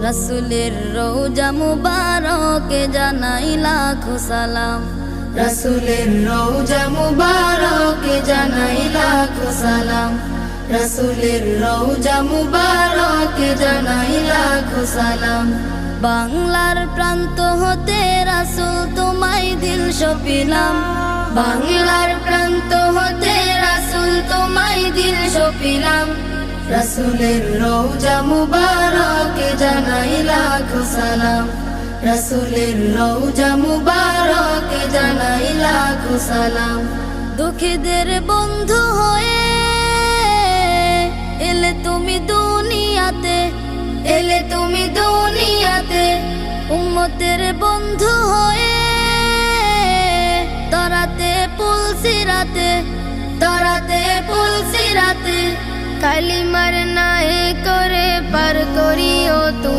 রাসূলের রওজা মুবারকে জানাই লাখো সালাম, রাসূলের রওজা মুবারকে জানাই লাখো সালাম, রাসূলের রওজা মুবারকে জানাই লাখো সালাম। বাংলার প্রান্ত হতে রাসূল তোমায় দিল সপিলাম, বাংলার প্রান্ত হতে রাসূল তোমায় দিল সপিলাম, রাসূলের রওজা মুবারকে জানাই লাখো সালাম, রাসূলের রওজা মুবারকে জানাই লাখো সালাম। দুঃখীদের বন্ধু হয়ে এলে তুমি দুনিয়াতে, এলে তুমি দুনিয়াতে, উম্মতের বন্ধু হয়ে তরাতে পুলসিরাতে, তরাতে পুলসিরাতে, কালিমার নায়ে করে পার করিও তুমি।